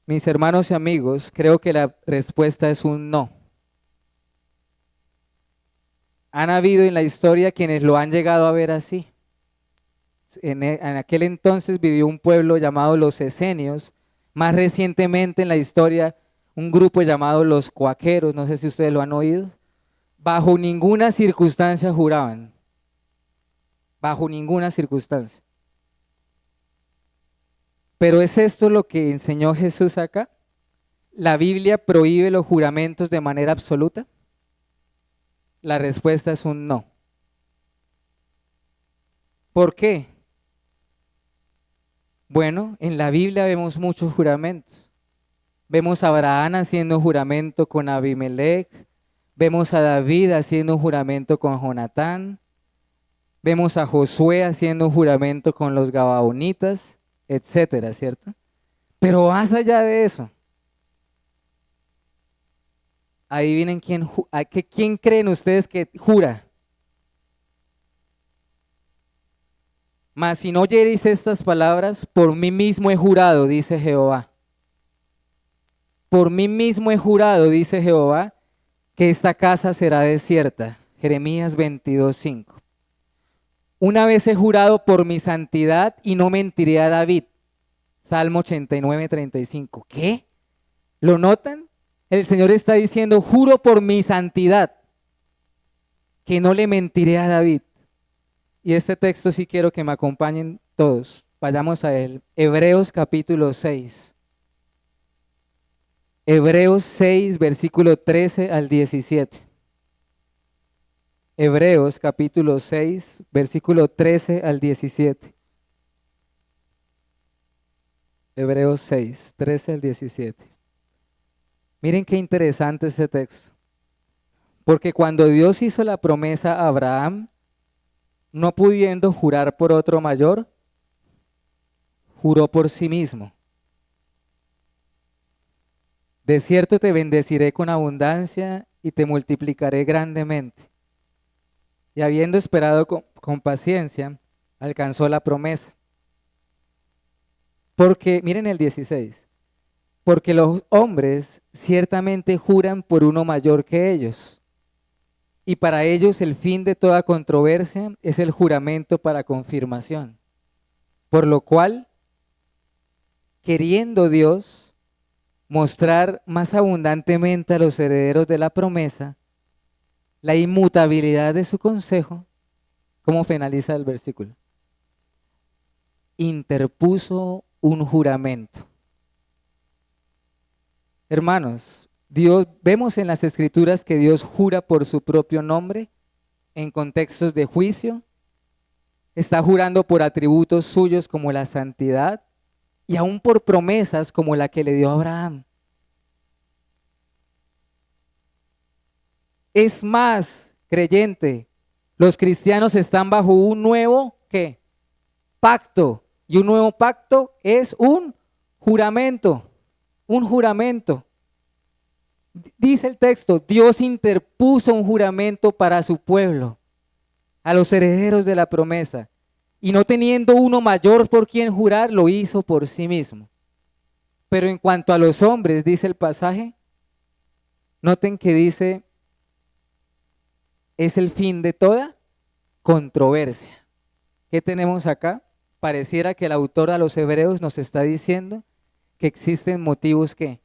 Mis hermanos y amigos, creo que la respuesta es un no. Han habido en la historia quienes lo han llegado a ver así. En aquel entonces vivió un pueblo llamado los esenios. Más recientemente en la historia, un grupo llamado los cuáqueros, no sé si ustedes lo han oído. Bajo ninguna circunstancia juraban. Bajo ninguna circunstancia. Pero ¿es esto lo que enseñó Jesús acá? ¿La Biblia prohíbe los juramentos de manera absoluta? La respuesta es un no. ¿Por qué? Bueno, en la Biblia vemos muchos juramentos. Vemos a Abraham haciendo un juramento con Abimelech, vemos a David haciendo un juramento con Jonatán, vemos a Josué haciendo un juramento con los gabaonitas, etcétera, ¿cierto? Pero más allá de eso, adivinen quién creen ustedes que jura. Mas si no oyereis estas palabras, por mí mismo he jurado, dice Jehová. Por mí mismo he jurado, dice Jehová, que esta casa será desierta. Jeremías 22:5. Una vez he jurado por mi santidad y no mentiré a David. Salmo 89:35. ¿Qué? ¿Lo notan? El Señor está diciendo, juro por mi santidad que no le mentiré a David. Y este texto sí quiero que me acompañen todos. Vayamos a él. Hebreos capítulo 6. Hebreos 6, versículo 13 al 17. Hebreos capítulo 6, versículo 13 al 17. Hebreos 6, 13 al 17. Miren qué interesante este texto. Porque cuando Dios hizo la promesa a Abraham, no pudiendo jurar por otro mayor, juró por sí mismo. De cierto te bendeciré con abundancia y te multiplicaré grandemente. Y habiendo esperado con paciencia, alcanzó la promesa. Porque, miren el 16, porque los hombres ciertamente juran por uno mayor que ellos, y para ellos el fin de toda controversia es el juramento para confirmación. Por lo cual, queriendo Dios mostrar más abundantemente a los herederos de la promesa la inmutabilidad de su consejo, ¿cómo finaliza el versículo? Interpuso un juramento. Hermanos, vemos en las Escrituras que Dios jura por su propio nombre en contextos de juicio. Está jurando por atributos suyos como la santidad y aún por promesas como la que le dio a Abraham. Es más, creyente, los cristianos están bajo un nuevo, ¿qué? Pacto. Y un nuevo pacto es un juramento. Un juramento. Dice el texto, Dios interpuso un juramento para su pueblo, a los herederos de la promesa. Y no teniendo uno mayor por quien jurar, lo hizo por sí mismo. Pero en cuanto a los hombres, dice el pasaje, noten que dice, es el fin de toda controversia. ¿Qué tenemos acá? Pareciera que el autor a los hebreos nos está diciendo que existen motivos que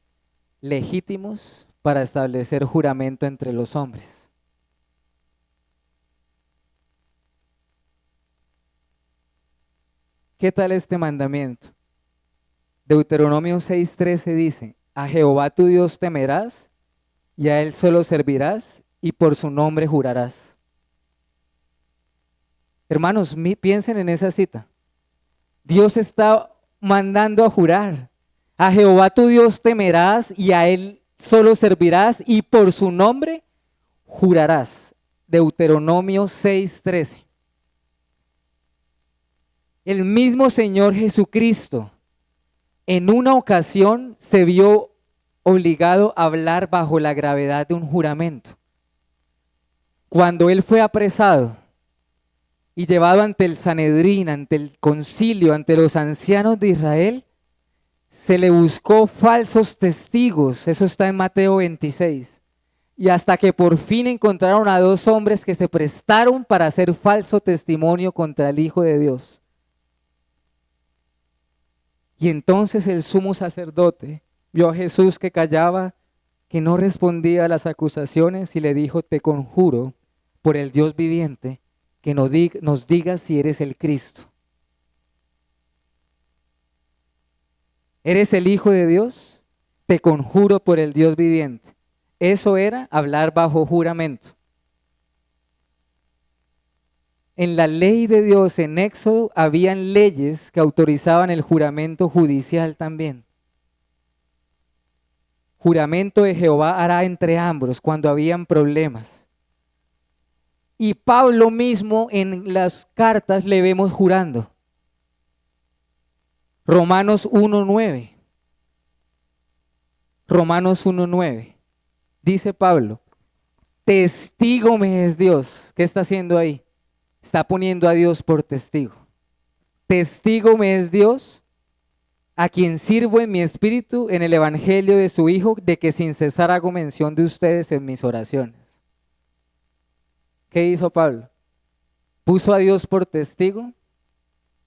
legítimos para establecer juramento entre los hombres. ¿Qué tal este mandamiento? Deuteronomio 6:13 dice, a Jehová tu Dios temerás y a él solo servirás y por su nombre jurarás. Hermanos, piensen en esa cita. Dios está mandando a jurar. A Jehová tu Dios temerás y a él solo servirás y por su nombre jurarás. Deuteronomio 6:13. El mismo Señor Jesucristo en una ocasión se vio obligado a hablar bajo la gravedad de un juramento. Cuando él fue apresado y llevado ante el Sanedrín, ante el concilio, ante los ancianos de Israel, se le buscó falsos testigos, eso está en Mateo 26, y hasta que por fin encontraron a 2 hombres que se prestaron para hacer falso testimonio contra el Hijo de Dios. Y entonces el sumo sacerdote vio a Jesús que callaba, que no respondía a las acusaciones y le dijo, te conjuro por el Dios viviente, que nos digas si eres el Cristo. ¿Eres el Hijo de Dios? Te conjuro por el Dios viviente. Eso era hablar bajo juramento. En la ley de Dios en Éxodo habían leyes que autorizaban el juramento judicial también. Juramento de Jehová hará entre ambos cuando habían problemas. Y Pablo mismo en las cartas le vemos jurando. Romanos 1:9. Romanos 1:9. Dice Pablo, testigo me es Dios. ¿Qué está haciendo ahí? Está poniendo a Dios por testigo. Testigo me es Dios, a quien sirvo en mi espíritu en el evangelio de su Hijo, de que sin cesar hago mención de ustedes en mis oraciones. ¿Qué hizo Pablo? Puso a Dios por testigo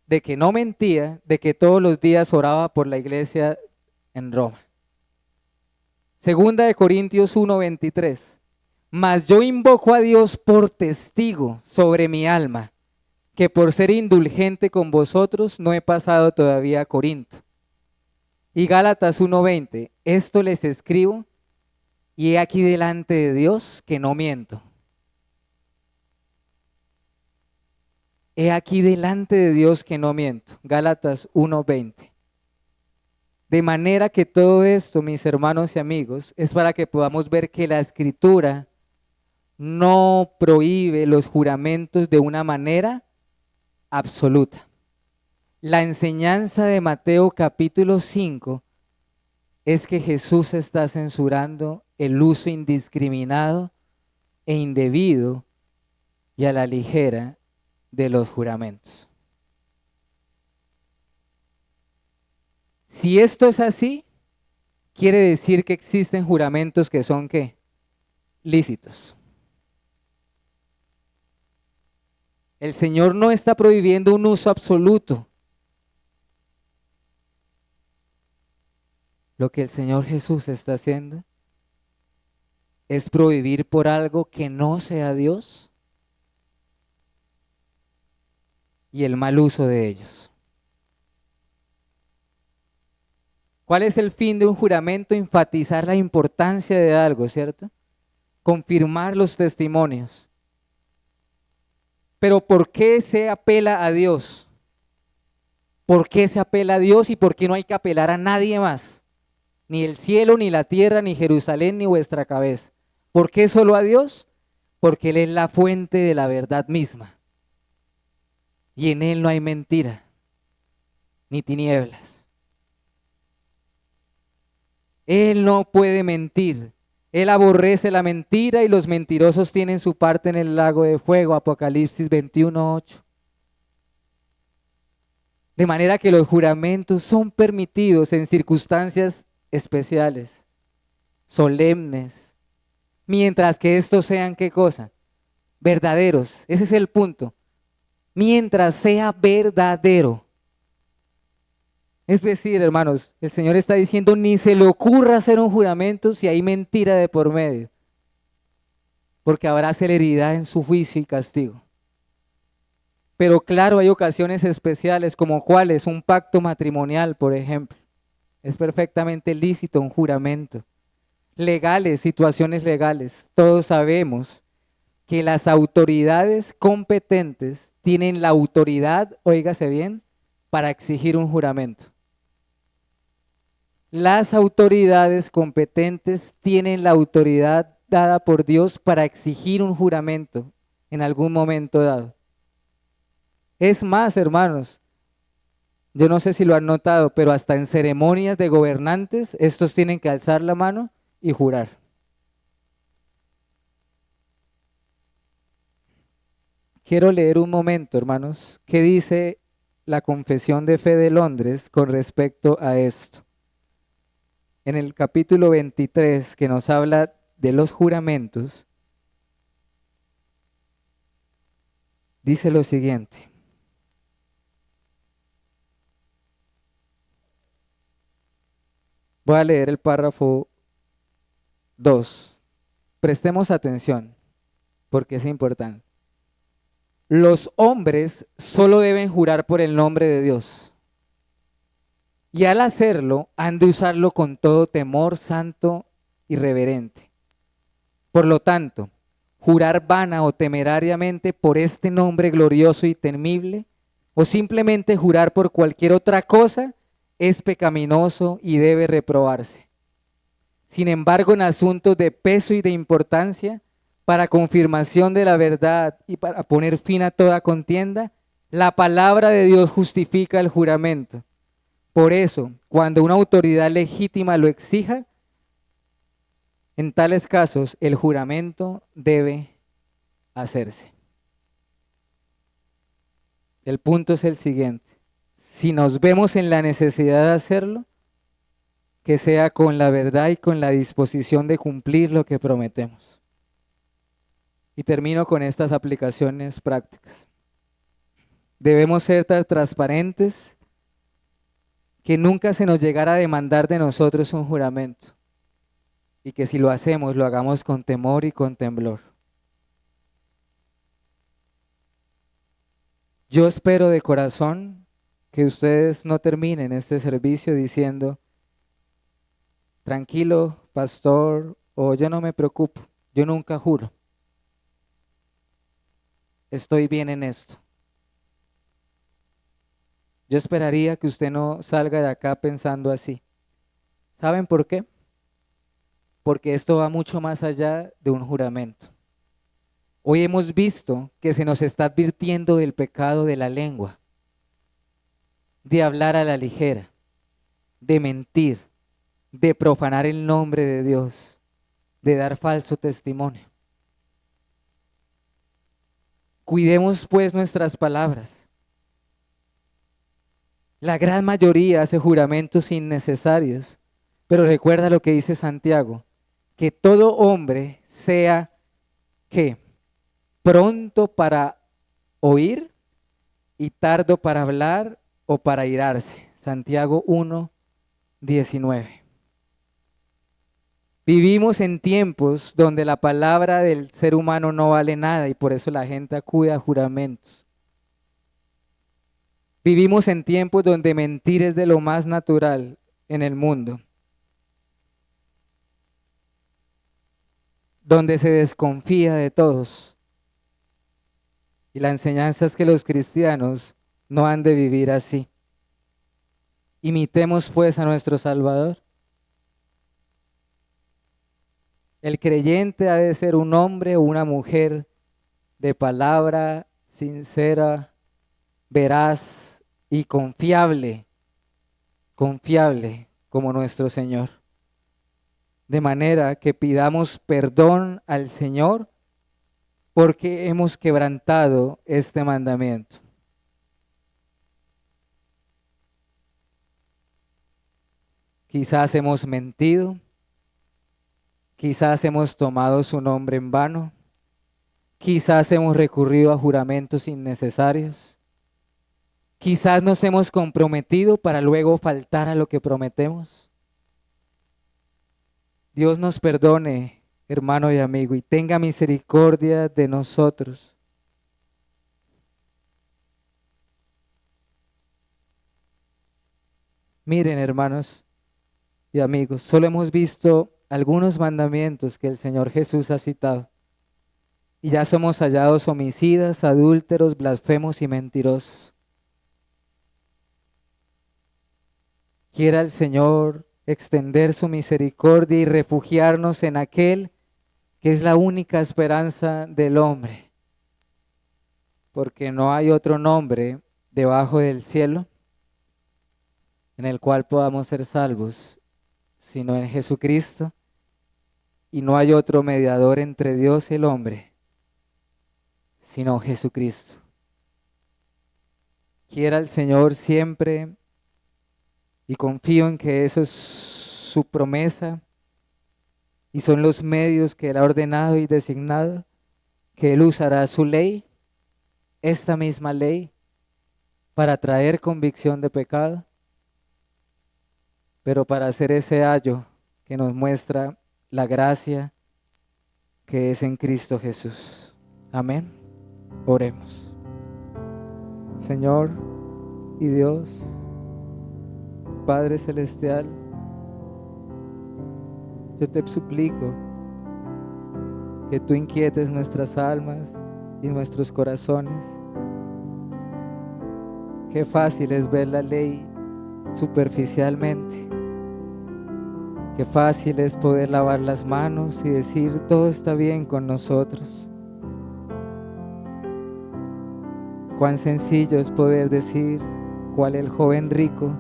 de que no mentía, de que todos los días oraba por la iglesia en Roma. Segunda de Corintios 1:23. Mas yo invoco a Dios por testigo sobre mi alma, que por ser indulgente con vosotros no he pasado todavía a Corinto. Y Gálatas 1:20. Esto les escribo y he aquí delante de Dios que no miento. He aquí delante de Dios que no miento. Gálatas 1:20. De manera que todo esto, mis hermanos y amigos, es para que podamos ver que la Escritura no prohíbe los juramentos de una manera absoluta. La enseñanza de Mateo capítulo 5 es que Jesús está censurando el uso indiscriminado e indebido y a la ligera de los juramentos. Si esto es así, quiere decir que existen juramentos que son ¿qué? Lícitos. El Señor no está prohibiendo un uso absoluto. Lo que el Señor Jesús está haciendo es prohibir por algo que no sea Dios y el mal uso de ellos. ¿Cuál es el fin de un juramento? Enfatizar la importancia de algo, ¿cierto? Confirmar los testimonios. Pero ¿por qué se apela a Dios? ¿Por qué se apela a Dios y por qué no hay que apelar a nadie más? Ni el cielo, ni la tierra, ni Jerusalén, ni vuestra cabeza. ¿Por qué solo a Dios? Porque Él es la fuente de la verdad misma. Y en Él no hay mentira, ni tinieblas. Él no puede mentir. Él aborrece la mentira y los mentirosos tienen su parte en el lago de fuego. Apocalipsis 21:8. De manera que los juramentos son permitidos en circunstancias especiales, solemnes, mientras que estos sean ¿qué cosa? Verdaderos. Ese es el punto. Mientras sea verdadero. Es decir, hermanos, el Señor está diciendo, ni se le ocurra hacer un juramento si hay mentira de por medio, porque habrá celeridad en su juicio y castigo. Pero claro, hay ocasiones especiales, como cuáles, un pacto matrimonial, por ejemplo. Es perfectamente lícito un juramento. Legales, situaciones legales. Todos sabemos que las autoridades competentes tienen la autoridad, óigase bien, para exigir un juramento. Las autoridades competentes tienen la autoridad dada por Dios para exigir un juramento en algún momento dado. Es más, hermanos, yo no sé si lo han notado, pero hasta en ceremonias de gobernantes, estos tienen que alzar la mano y jurar. Quiero leer un momento, hermanos, qué dice la Confesión de Fe de Londres con respecto a esto. En el capítulo 23, que nos habla de los juramentos, dice lo siguiente. Voy a leer el párrafo 2. Prestemos atención, porque es importante. Los hombres solo deben jurar por el nombre de Dios. Y al hacerlo, han de usarlo con todo temor santo y reverente. Por lo tanto, jurar vana o temerariamente por este nombre glorioso y temible, o simplemente jurar por cualquier otra cosa, es pecaminoso y debe reprobarse. Sin embargo, en asuntos de peso y de importancia, para confirmación de la verdad y para poner fin a toda contienda, la palabra de Dios justifica el juramento. Por eso, cuando una autoridad legítima lo exija, en tales casos el juramento debe hacerse. El punto es el siguiente. Si nos vemos en la necesidad de hacerlo, que sea con la verdad y con la disposición de cumplir lo que prometemos. Y termino con estas aplicaciones prácticas. Debemos ser tan transparentes que nunca se nos llegara a demandar de nosotros un juramento y que si lo hacemos, lo hagamos con temor y con temblor. Yo espero de corazón que ustedes no terminen este servicio diciendo, tranquilo, pastor, o yo no me preocupo, yo nunca juro. Estoy bien en esto. Yo esperaría que usted no salga de acá pensando así. ¿Saben por qué? Porque esto va mucho más allá de un juramento. Hoy hemos visto que se nos está advirtiendo del pecado de la lengua, de hablar a la ligera, de mentir, de profanar el nombre de Dios. de dar falso testimonio. Cuidemos pues nuestras palabras. La gran mayoría hace juramentos innecesarios, pero recuerda lo que dice Santiago, que todo hombre sea ¿qué? Pronto para oír y tardo para hablar o para irarse. Santiago 1:19. Vivimos en tiempos donde la palabra del ser humano no vale nada y por eso la gente acude a juramentos. Vivimos en tiempos donde mentir es de lo más natural en el mundo, donde se desconfía de todos. Y la enseñanza es que los cristianos no han de vivir así. Imitemos pues a nuestro Salvador. El creyente ha de ser un hombre o una mujer de palabra sincera, veraz y confiable como nuestro Señor. De manera que pidamos perdón al Señor porque hemos quebrantado este mandamiento. Quizás hemos mentido, quizás hemos tomado su nombre en vano, quizás hemos recurrido a juramentos innecesarios, quizás nos hemos comprometido para luego faltar a lo que prometemos. Dios nos perdone, hermano y amigo, y tenga misericordia de nosotros. Miren, hermanos y amigos, solo hemos visto algunos mandamientos que el Señor Jesús ha citado. Y ya somos hallados homicidas, adúlteros, blasfemos y mentirosos. Quiera el Señor extender su misericordia y refugiarnos en aquel que es la única esperanza del hombre. Porque no hay otro nombre debajo del cielo en el cual podamos ser salvos, sino en Jesucristo, y no hay otro mediador entre Dios y el hombre, sino Jesucristo. Quiera el Señor siempre, y confío en que eso es su promesa, y son los medios que Él ha ordenado y designado, que Él usará su ley, esta misma ley, para traer convicción de pecado, pero para hacer ese ayo que nos muestra la gracia que es en Cristo Jesús. Amén. Oremos. Señor y Dios, Padre Celestial, yo te suplico que tú inquietes nuestras almas y nuestros corazones. Qué fácil es ver la ley superficialmente. Qué fácil es poder lavar las manos y decir todo está bien con nosotros. Cuán sencillo es poder decir cuál el joven rico.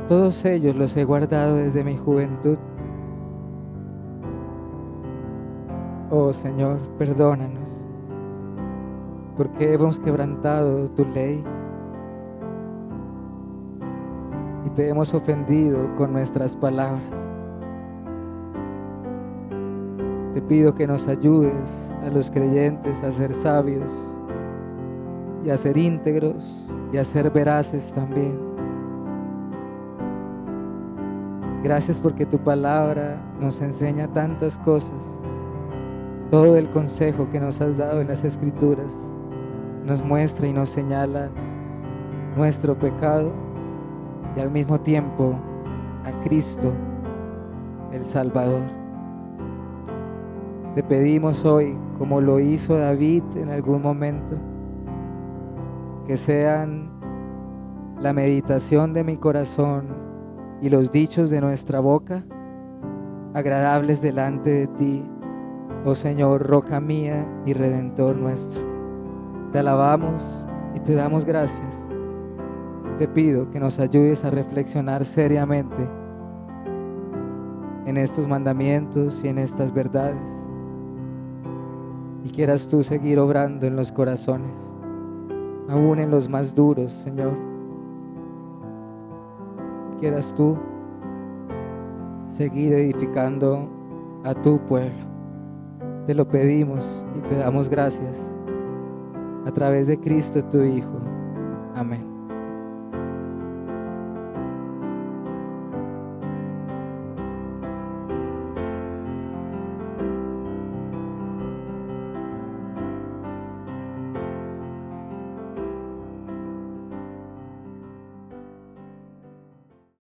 Todos ellos los he guardado desde mi juventud. Oh Señor, perdónanos, porque hemos quebrantado tu ley y te hemos ofendido con nuestras palabras. Te pido que nos ayudes a los creyentes a ser sabios y a ser íntegros y a ser veraces también. Gracias porque tu palabra nos enseña tantas cosas. Todo el consejo que nos has dado en las Escrituras nos muestra y nos señala nuestro pecado y al mismo tiempo a Cristo, el Salvador. Te pedimos hoy, como lo hizo David en algún momento, que sean la meditación de mi corazón y los dichos de nuestra boca agradables delante de ti, oh Señor, roca mía y redentor nuestro. Te alabamos y te damos gracias. Te pido que nos ayudes a reflexionar seriamente en estos mandamientos y en estas verdades. Y quieras tú seguir obrando en los corazones, aún en los más duros, Señor. Quieras tú seguir edificando a tu pueblo. Te lo pedimos y te damos gracias a través de Cristo tu Hijo. Amén.